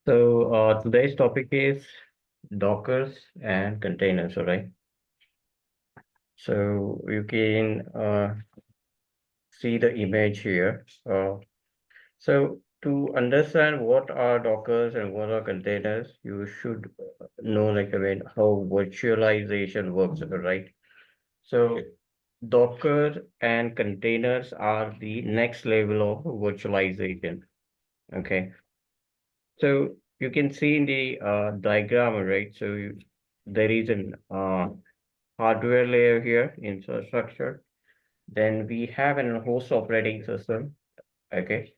Today's topic is Dockers and containers, all right? So you can see the image here. So to understand what are Dockers and what are containers, you should know how virtualization works, all right? So Docker and containers are the next level of virtualization, okay? So you can see in the diagram, right? There is an hardware layer here, infrastructure. Then we have an host operating system, okay?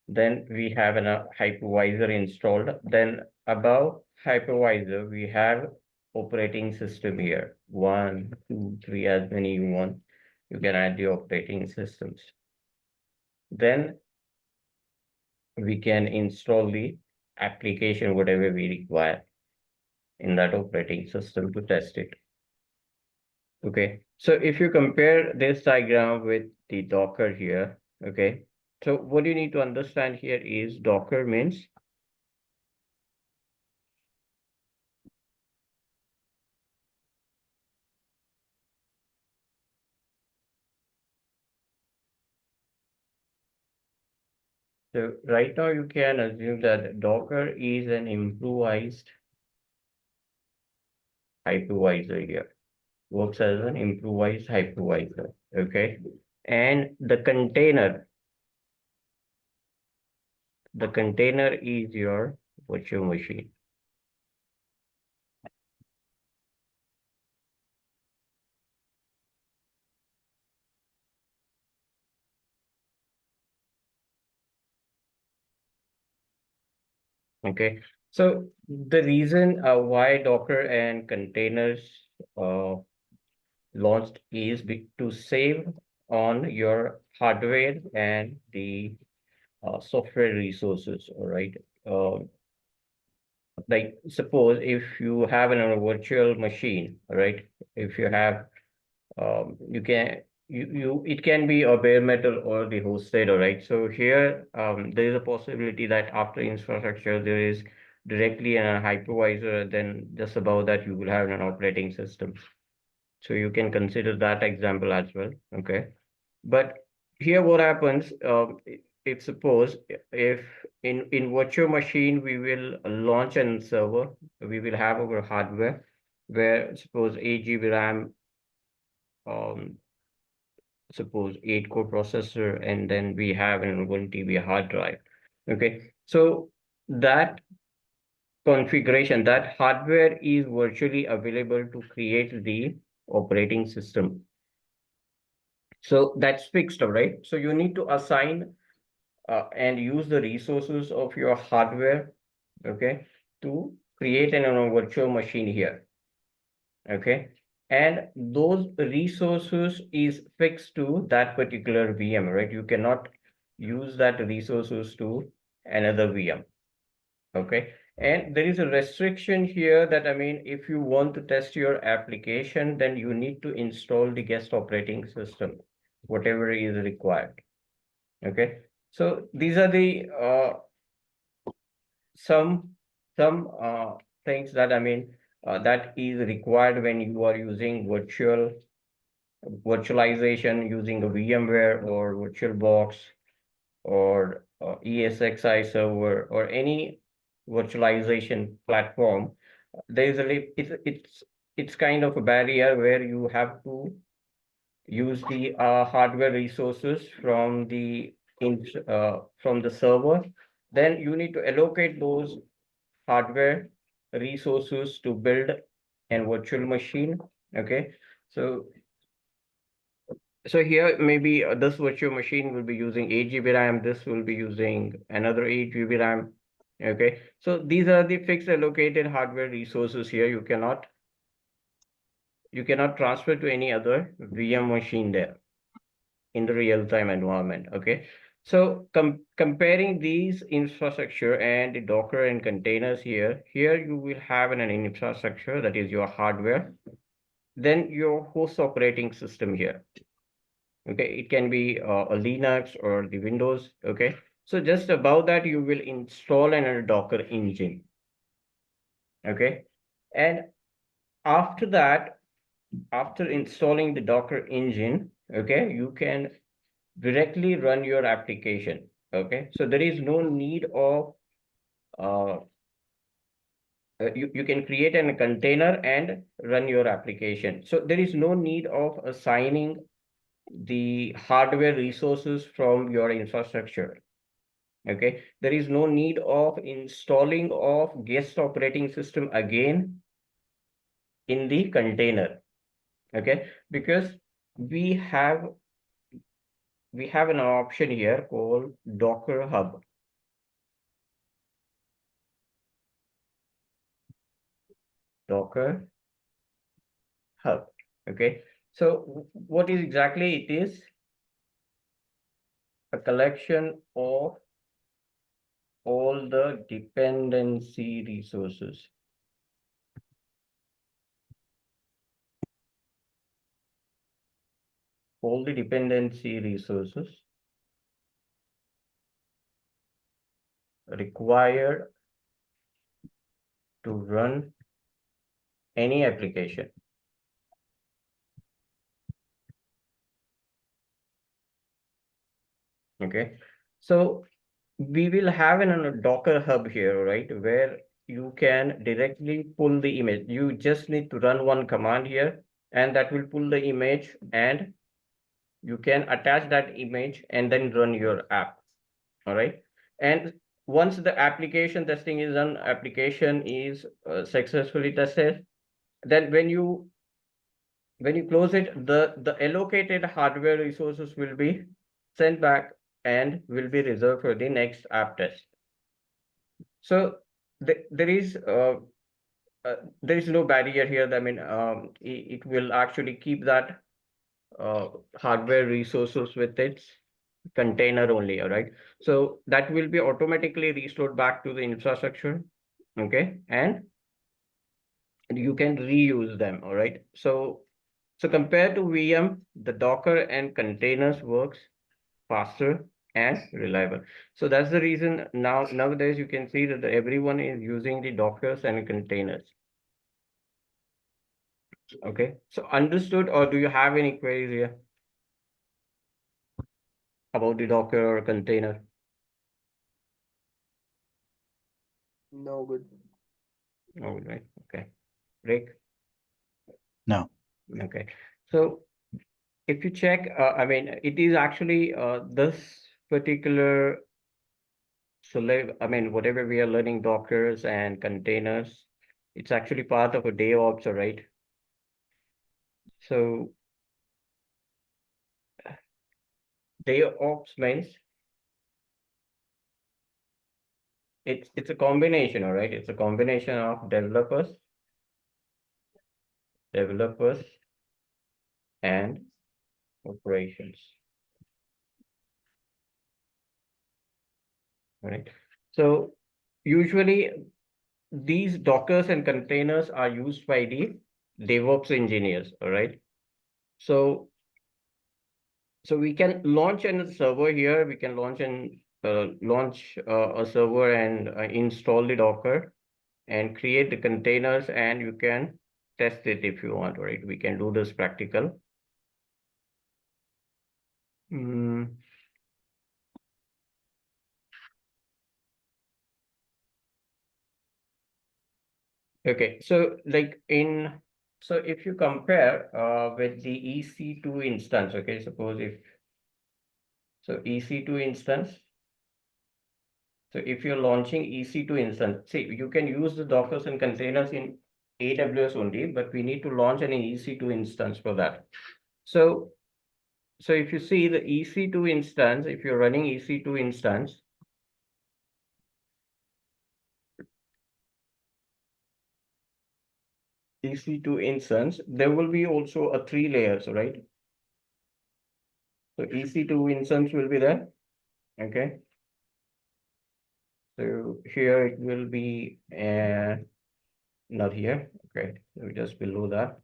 Then we have a hypervisor installed. Then above hypervisor, we have operating system here. One, two, three, as many you want. You can add the operating systems. Then we can install the application, whatever we require in that operating system to test it. Okay, so if you compare this diagram with the Docker here, okay, so what you need to understand here is Docker means so right now you can assume that Docker is an improvised hypervisor here, works as an improvised hypervisor, okay, and the container is your virtual machine. Okay, so the reason why Docker and containers uh, launched is to save on your hardware and the software resources. All right. Like suppose if you have a virtual machine, all right, if you have you can you it can be a bare metal or the hosted, all right. So here there is a possibility that after infrastructure there is directly a hypervisor, then just above that you will have an operating system. So you can consider that example as well, okay? But here what happens, if suppose if in virtual machine we will launch an server, we will have our hardware where suppose 8 GB RAM, um, suppose 8 core processor, and then we have an 1 TB hard drive. Okay, so that configuration, that hardware is virtually available to create the operating system. So that's fixed, all right? So you need to assign and use the resources of your hardware, okay, to create an virtual machine here, okay? And those resources is fixed to that particular VM, right? You cannot use that resources to another VM, okay? And there is a restriction here that, I mean, if you want to test your application, then you need to install the guest operating system, whatever is required, okay? So these are the some things that, I mean, that is required when you are using virtualization using a VMware or VirtualBox or ESXi server or any virtualization platform. There is it's kind of a barrier where you have to use the hardware resources from from the server. Then you need to allocate those hardware resources to build a virtual machine. Okay, so here maybe this virtual machine will be using 8 GB RAM. This will be using another 8 GB RAM. Okay, so these are the fixed allocated hardware resources here. You cannot transfer to any other VM machine there in the real-time environment. Okay, so comparing these infrastructure and the Docker and containers here you will have an infrastructure that is your hardware, then your host operating system here. Okay, it can be a Linux or the Windows. Okay, So just above that, you will install a Docker engine. Okay. And after that, after installing the Docker engine, okay, you can directly run your application. Okay. So there is no need of uh, you can create a container and run your application. So there is no need of assigning the hardware resources from your infrastructure. Okay, there is no need of installing of guest operating system again in the container. Okay, because we have we have an option here called Docker Hub. Docker Hub. Okay, so what is exactly it is? A collection of all the dependency resources. All the dependency resources required to run any application. Okay, so we will have a Docker hub here, right, where you can directly pull the image. You just need to run one command here, and that will pull the image, and you can attach that image and then run your app. All right. And once the application testing is done, application is successfully tested, then when you close it, the allocated hardware resources will be sent back and will be reserved for the next app test. So there is no barrier here. I mean, it will actually keep that uh, hardware resources with its container only. All right. So that will be automatically restored back to the infrastructure. Okay, and you can reuse them. All right. So compared to VM, the Docker and containers works faster and reliable. So that's the reason nowadays you can see that everyone is using the Dockers and containers. Okay, so understood, or do you have any queries here about the Docker or container? No good. All right, okay. Rick? No. Okay. So if you check, I mean, it is actually this particular I mean, whatever we are learning Dockers and containers, it's actually part of a DevOps, right? So DevOps means it's a combination, all right? It's a combination of developers and operations, right? So usually these Dockers and containers are used by the DevOps engineers, all right? So we can launch a server here. We can launch a server and install the Docker and create the containers, and you can test it if you want, right? We can do this practical. Mm. Okay, so so if you compare with the EC2 instance, okay, suppose if so EC2 instance, so if you're launching EC2 instance, see, you can use the Dockers and containers in AWS only, but we need to launch an EC2 instance for that. So if you see the EC2 instance, if you're running EC2 instance, EC2 instance, there will be also a 3 layers, right? So EC2 instance will be there, okay? So here it will be not here, okay? So just below that.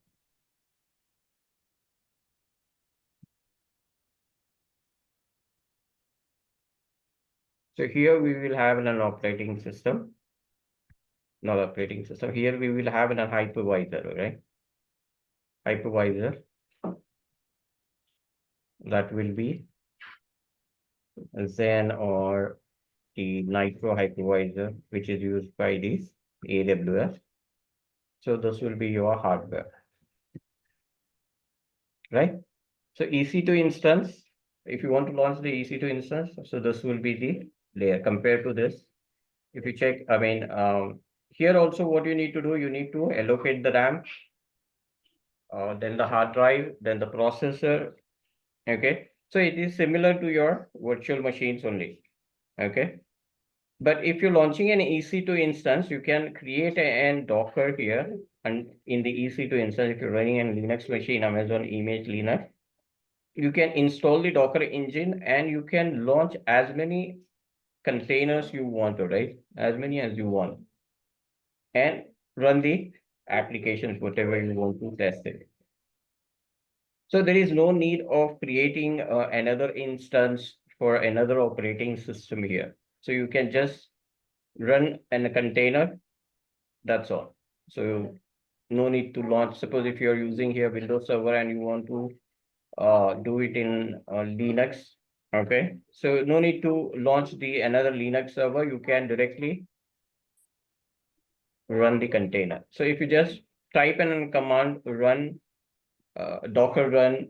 So here we will have an operating system, not operating system. Here we will have an hypervisor, right? Hypervisor that will be Zen or the Nitro hypervisor, which is used by the AWS. So this will be your hardware, right? So EC2 instance, if you want to launch the EC2 instance, so this will be the layer compared to this. If you check, I mean, here also what you need to do, you need to allocate the RAM, then the hard drive, then the processor. Okay, so it is similar to your virtual machines only. Okay, but if you're launching an EC2 instance, you can create a Docker here, and in the EC2 instance, if you're running a Linux machine, Amazon Image Linux, you can install the Docker engine and you can launch as many containers you want to, right? As many as you want, and run the applications, whatever you want to test it. So there is no need of creating another instance for another operating system here. So you can just run in a container, that's all. So no need to launch. Suppose if you're using here Windows Server and you want to do it in Linux, okay? So no need to launch the another Linux server. You can directly run the container. So if you just type in a command run Docker run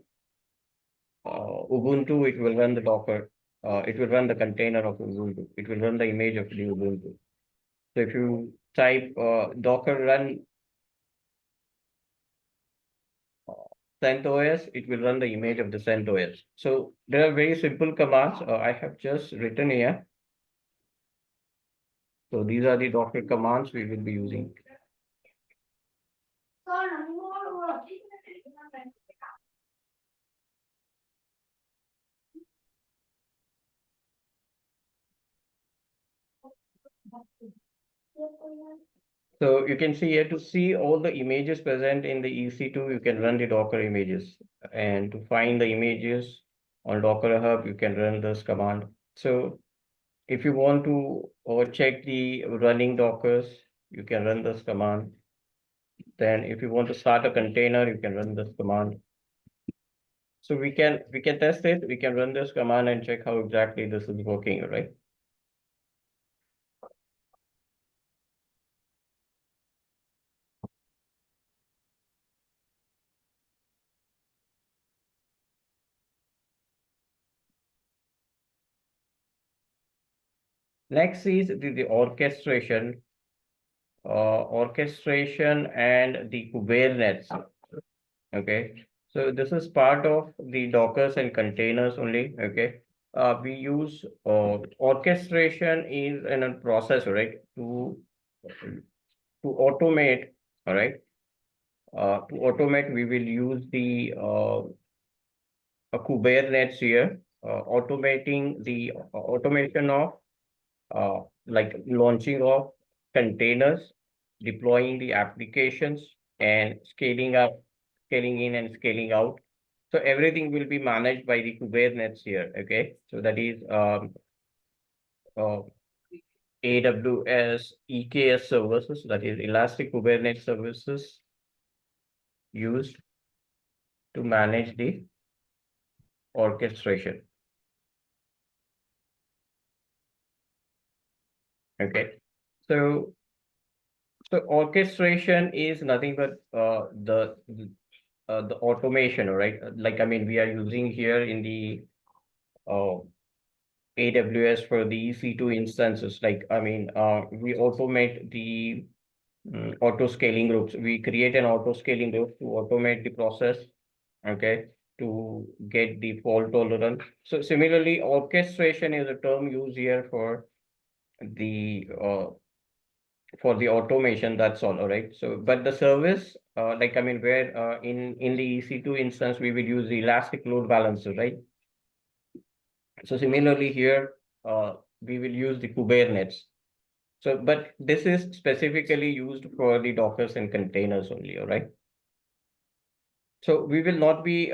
Ubuntu, it will run the Docker. It will run the container of Ubuntu. It will run the image of the Ubuntu. So if you type Docker run CentOS, it will run the image of the CentOS. So there are very simple commands I have just written here. So these are the Docker commands we will be using. So you can see here to see all the images present in the EC2, you can run the Docker images. And to find the images on Docker Hub, you can run this command. So if you want to check the running Dockers, you can run this command. Then if you want to start a container, you can run this command. So we can test it. We can run this command and check how exactly this is working, right? Next is the orchestration. Orchestration and the Kubernetes. Okay, so this is part of the Dockers and containers only. Okay, we use orchestration is in a process, right? To automate, all right. To automate, we will use the a Kubernetes here, automating the automation of like launching of containers, deploying the applications, and scaling up, scaling in and scaling out. So everything will be managed by the Kubernetes here. Okay, so that is uh, AWS EKS services, that is Elastic Kubernetes services used to manage the orchestration. Okay, so orchestration is nothing but the automation, right? Like I mean, we are using here in the AWS for the EC2 instances. Like I mean, we automate the auto scaling groups. We create an auto scaling group to automate the process. Okay, to get the fault tolerance. So similarly, orchestration is a term used here the automation, that's all right? So, but the service, like I mean, where in the EC2 instance, we will use the elastic load balancer, right? So similarly here, we will use the Kubernetes. So, but this is specifically used for the Dockers and containers only, all right? So we will not be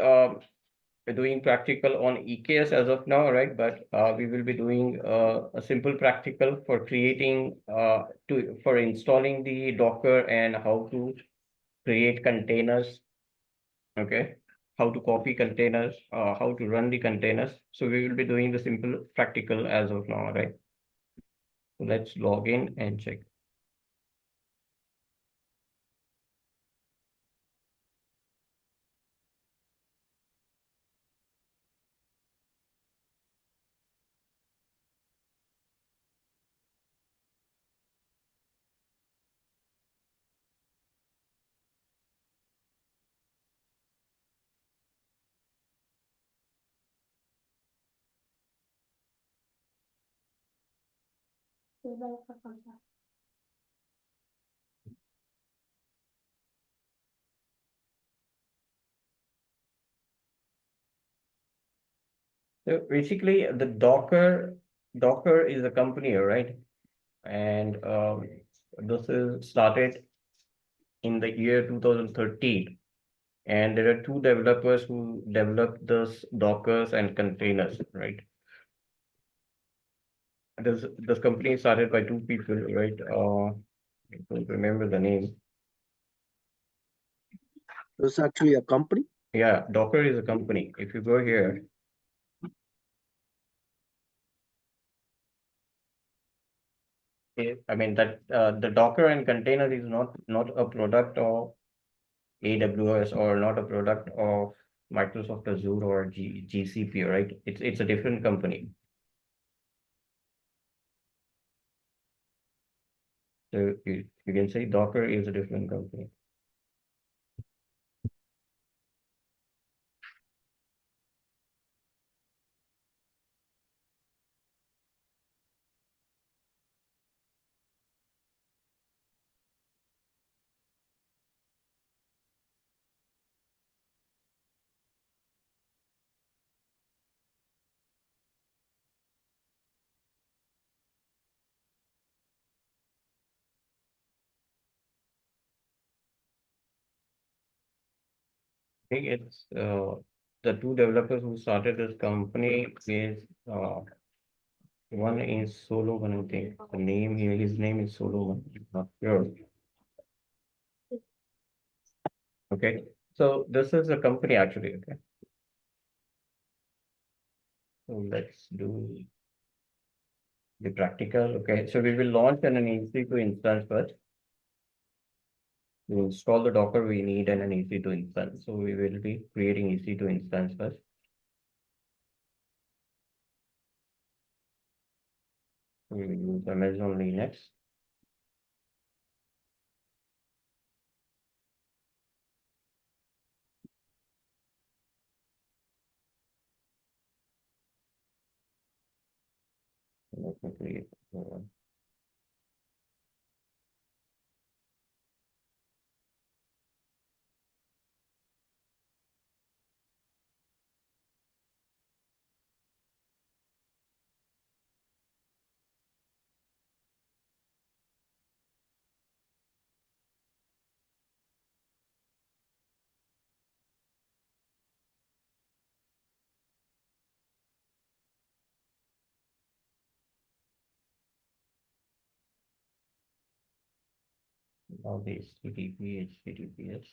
we're doing practical on EKS as of now, right? But we will be doing a simple practical for creating for installing the Docker and how to create containers. Okay, how to copy containers, how to run the containers. So we will be doing the simple practical as of now, right? So let's log in and check. So basically, the Docker is a company, right? And this is started in the year 2013. And there are two developers who developed this Dockers and containers, right? This company started by two people, right? I don't remember the name. It's actually a company. Yeah, Docker is a company. If you go here, I mean that the Docker and container is not a product of AWS or not a product of Microsoft Azure or GCP, right? It's a different company. So you can say Docker is a different company. I think it's the two developers who started this company is one is Solomon, I think. The name here, his name is Solomon. Not sure. Okay. So this is a company actually. Okay. So let's do the practical. Okay. So we will launch an EC2 instance first. To install the Docker, we need an EC2 instance. So we will be creating EC2 instance first. We will use Amazon Linux. Let me create all these HTTP, HTTPS.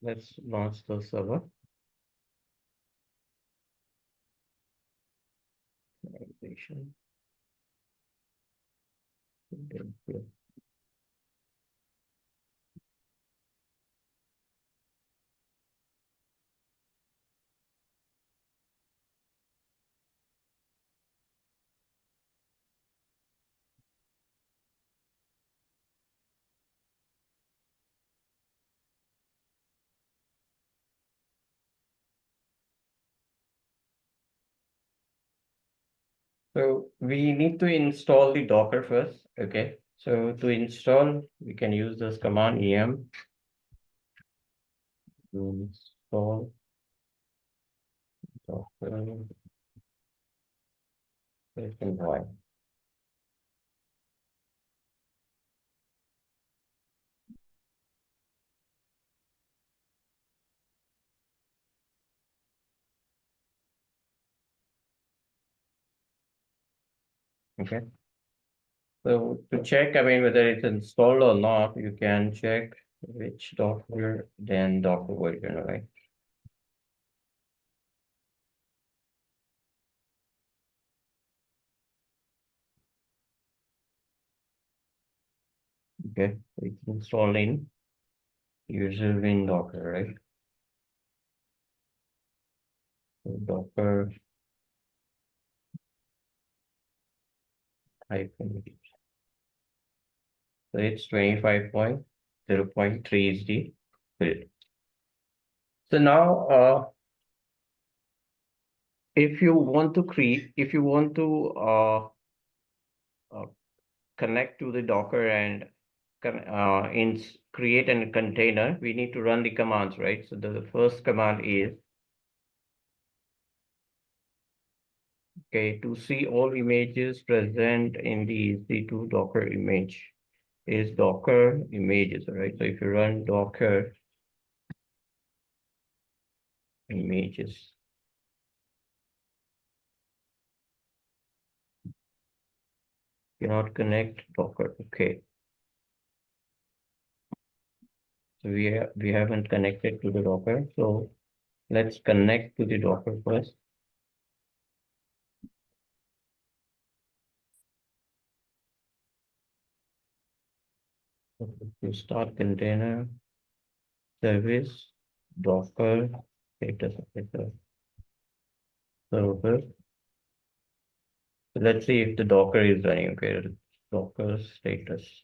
Let's launch the server. Navigation. So we need to install the Docker first. Okay. So to install, we can use this command em to install Docker -y. Okay. So to check, I mean, whether it's installed or not, you can check which Docker, then Docker version, right? Okay, it's installed in user win Docker, right? So Docker hyphen. So it's 25.0.3 is the build. So now, if you want to uh, connect to the Docker and create a container, we need to run the commands, right? So the first command is, okay, to see all images present in the EC2 Docker image is Docker images, right? So if you run Docker images, cannot connect Docker, okay. So we haven't connected to the Docker, so let's connect to the Docker first. To start container service Docker status server. So let's see if the Docker is running. Okay, Docker status.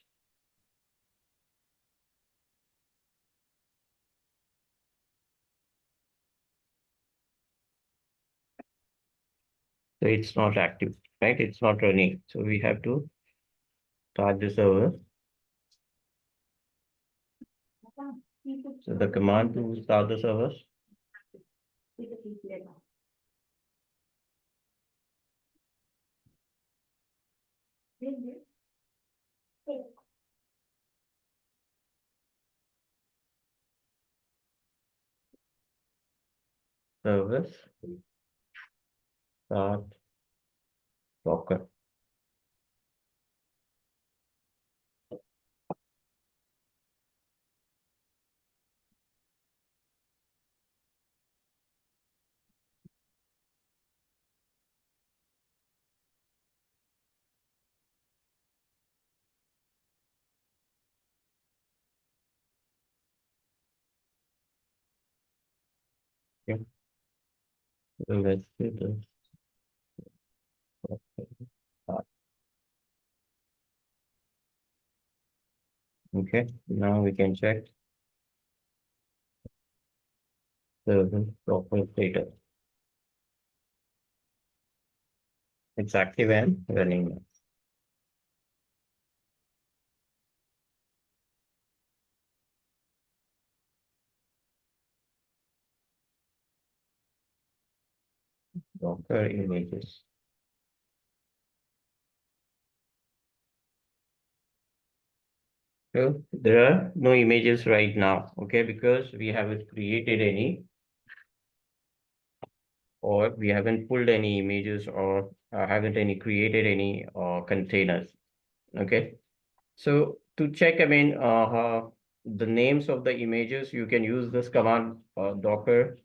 So it's not active, right? It's not running. So we have to start the server. So the command to start the server. Service start Docker. Okay. So let's do this. Okay, now we can check the Docker status. It's active and running now. Docker images. So there are no images right now, okay, because we haven't created any, or we haven't pulled any images, or haven't any created any containers. Okay, so to check, I mean, the names of the images, you can use this command, Docker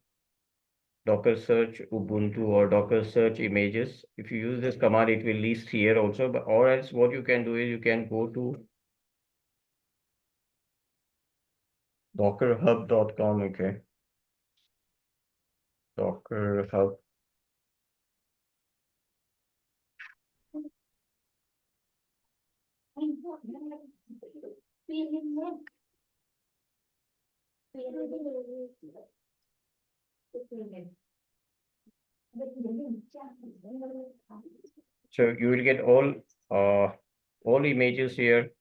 search Ubuntu or Docker search images. If you use this command, it will list here also, but or else what you can do is you can go to dockerhub.com, okay. Docker Hub. So you will get all images here.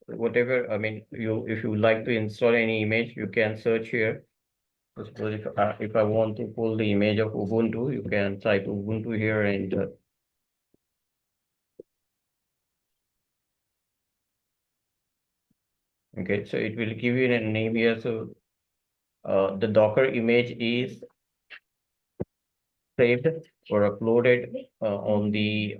Whatever, I mean, if you like to install any image, you can search here. Suppose if I want to pull the image of Ubuntu, you can type Ubuntu here and okay, so it will give you a name here. So the Docker image is saved or uploaded on the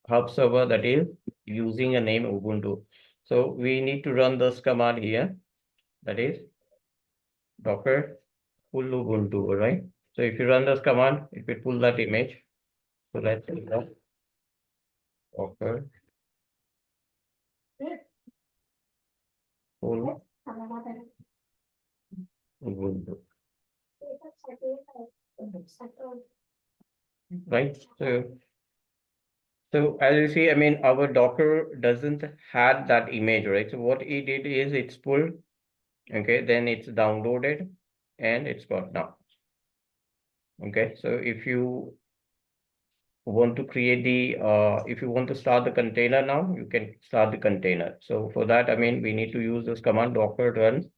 hub server, that is using a name Ubuntu. So we need to run this command here, that is Docker pull Ubuntu, all right? So if you run this command, it will pull that image. So let's do that. Docker pull Ubuntu. Right. So as you see, I mean, our Docker doesn't have that image, right? So what it did is it's pulled, okay, then it's downloaded and it's got now. Okay, so if you want to create the if you want to start the container now, you can start the container. So for that, I mean, we need to use this command docker run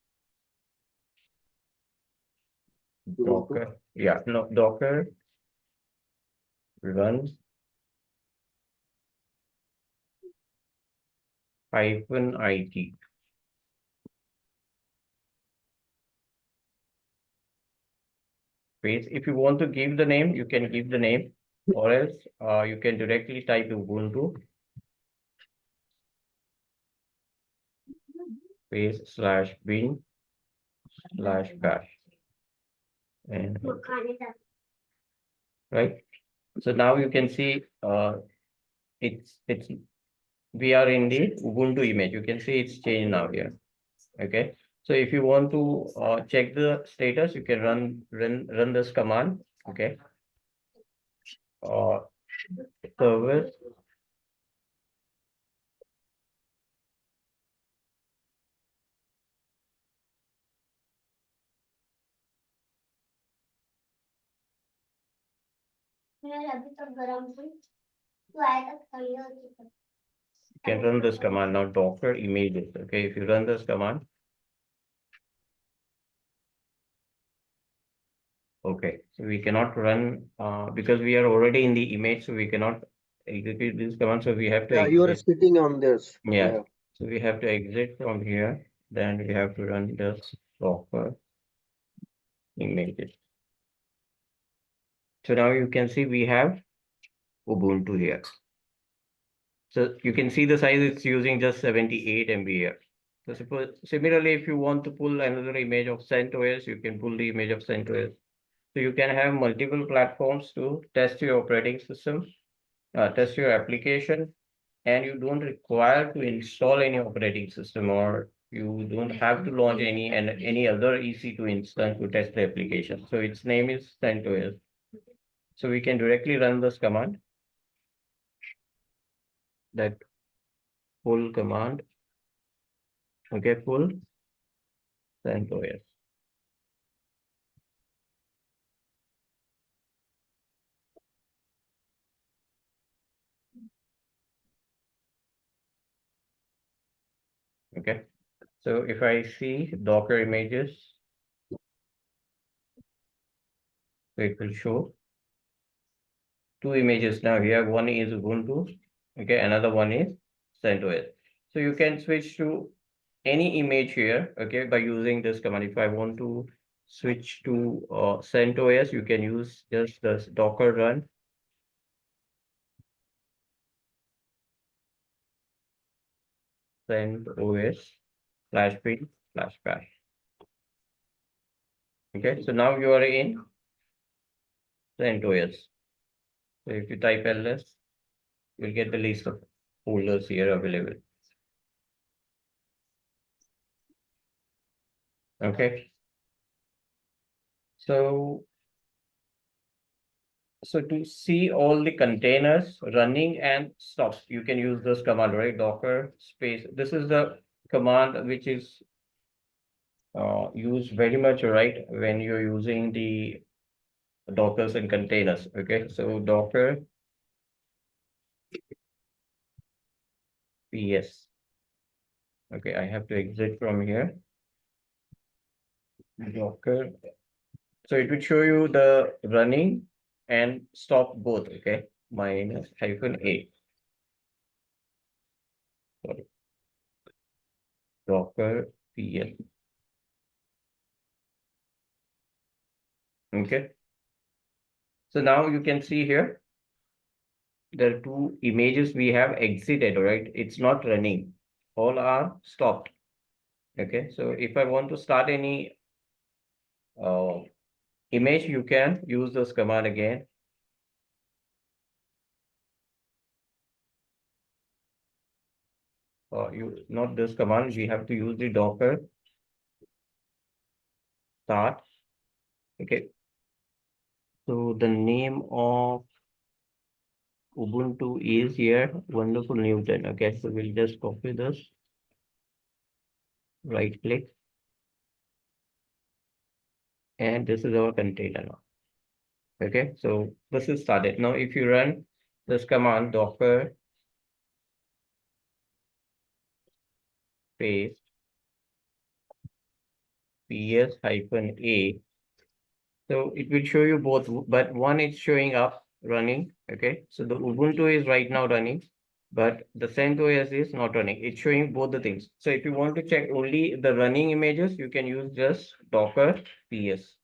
docker, yeah, no, docker run -it. Space. If you want to give the name, you can give the name, or else you can directly type Ubuntu space /bin/bash and right. So now you can see it's we are in the Ubuntu image. You can see it's changed now here. Okay. So if you want to check the status, you can run this command. Okay. Service you can run this command now, docker images. Okay, if you run this command, okay, so So we cannot run because we are already in the image, so we cannot execute this command. So we have to Yeah, you are exit. sitting on this. Yeah. So we have to exit from here. Then we have to run this Docker images. So now you can see we have Ubuntu here. So you can see the size it's using just 78 MB here. So suppose similarly, if you want to pull another image of CentOS, you can pull the image of CentOS. So you can have multiple platforms to test your operating system, test your application, and you don't require to install any operating system, or you don't have to launch any other EC2 instance to test the application. So its name is CentOS. So we can directly run this command, that pull command. Okay, pull CentOS. Okay, so if I see Docker images, it will show two images now here. One is Ubuntu, okay, another one is CentOS. So you can switch to any image here, okay, by using this command. If I want to switch to CentOS, you can use just this Docker run. CentOS /bin/bash. Okay, so now you are in CentOS. So if you type ls, you'll get the list of folders here available. Okay. So to see all the containers running and stop, you can use this command, right? Docker space. This is the command which is used very much, right, when you're using the Dockers and containers. Okay, so Docker PS. Okay, I have to exit from here. Docker. So it will show you the running and stop both. Okay, --a. Sorry. Docker PS. Okay. So now you can see here, the two images we have exited, right? It's not running. All are stopped. Okay. So if I want to start any image, you can use this command again. Not this command, we have to use the Docker start. Okay. So the name of Ubuntu is here, Wonderful Newton. Okay, so we'll just copy this, right click, and this is our container now. Okay, so this is started. Now, if you run this command, Docker space ps-a, so it will show you both, but one is showing up running. Okay, so the Ubuntu is right now running, but the CentOS is not running. It's showing both the things. So if you want to check only the running images, you can use just Docker ps.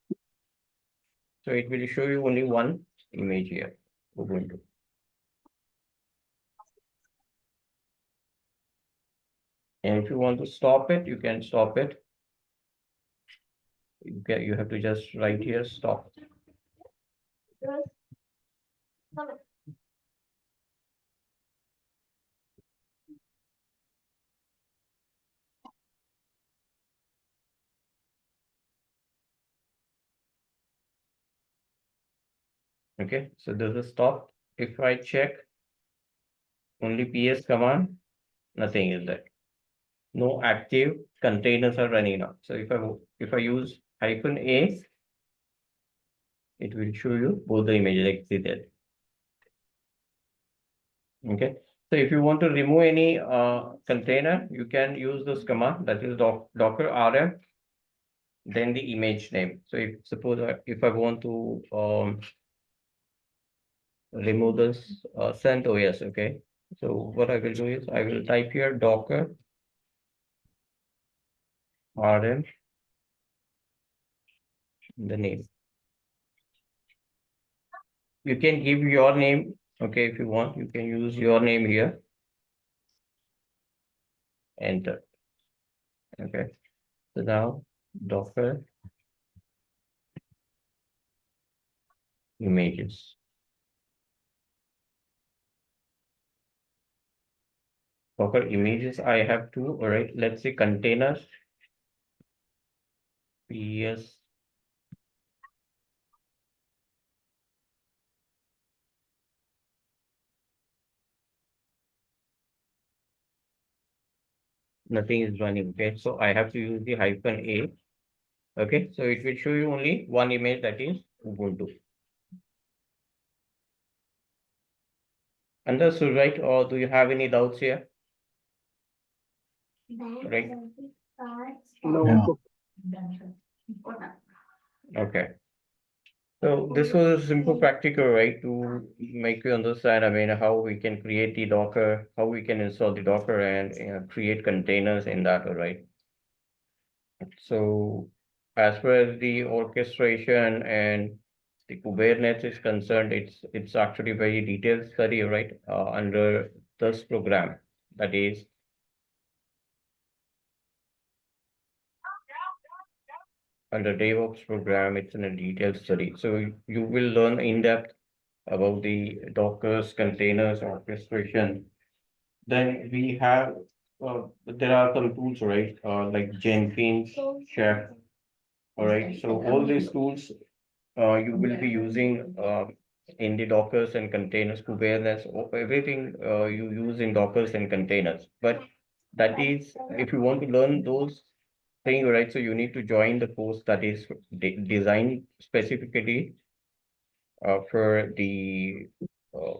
So it will show you only one image here, Ubuntu. And if you want to stop it, you can stop it. You have to just write here, stop. Okay, so this is stop. If I check only ps command, nothing is there. No active containers are running now. So if I use -a, it will show you both the images exited. Okay, so if you want to remove any container, you can use this command, that is docker rm then the image name. So if suppose if I want to remove this CentOS, okay. So what I will do is I will type here Docker RM, the name. You can give your name, okay, if you want, you can use your name here. Enter. Okay. So now Docker images. Docker images, I have two, all right. Let's say containers. PS. Nothing is running, okay. So I have to use the -A. Okay, so it will show you only one image, that is Ubuntu. Understood, right? Or do you have any doubts here? Right. No. Okay. So this was a simple practical, right, to make you understand, I mean, how we can create the Docker, how we can install the Docker and create containers in that, all right? So as far as the orchestration and the Kubernetes is concerned, it's actually very detailed study, right? Under this program, that is under DevOps program, it's in a detailed study. So you will learn in depth about the Dockers, containers, orchestration. Then we have there are some tools, right? Like Jenkins, Chef. All right. So all these tools you will be using in the Dockers and containers, Kubernetes, everything you use in Dockers and containers. But that is, if you want to learn those things, right? So you need to join the course that is designed specifically for the uh,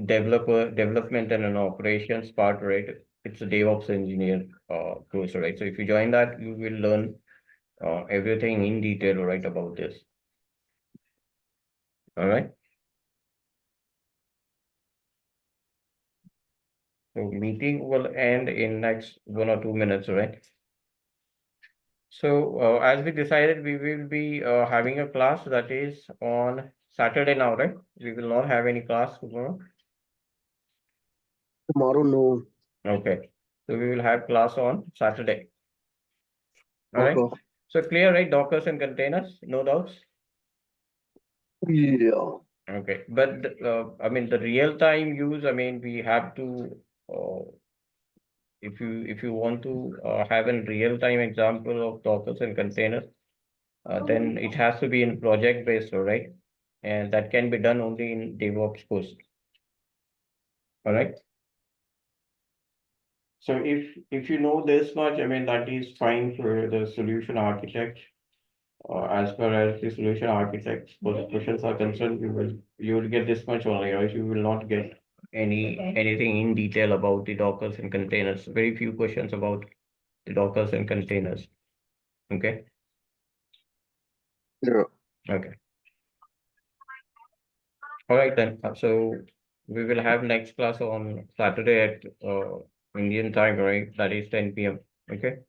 development and an operations part, right? It's a DevOps engineer course, right? So if you join that, you will learn everything in detail, right, about this. All right. So meeting will end in next 1 or 2 minutes, right? So as we decided, we will be having a class that is on Saturday now, right? We will not have any class tomorrow. Tomorrow, no. Okay. So we will have class on Saturday. All right. Okay. So clear, right? Dockers and containers, no doubts. Yeah. Okay. But I mean, the real time use, I mean, we have to if you want to have a real time example of Dockers and containers, then it has to be in project based, all right? And that can be done only in DevOps course. All right. So if you know this much, I mean, that is fine for the solution architect. As far as the solution architects, for the questions are concerned, you will get this much only, right? You will not get anything in detail about the Dockers and containers. Very few questions about the Dockers and containers. Okay. Yeah. Okay. All right then. So we will have next class on Saturday at Indian time, right? That is 10 p.m. Okay.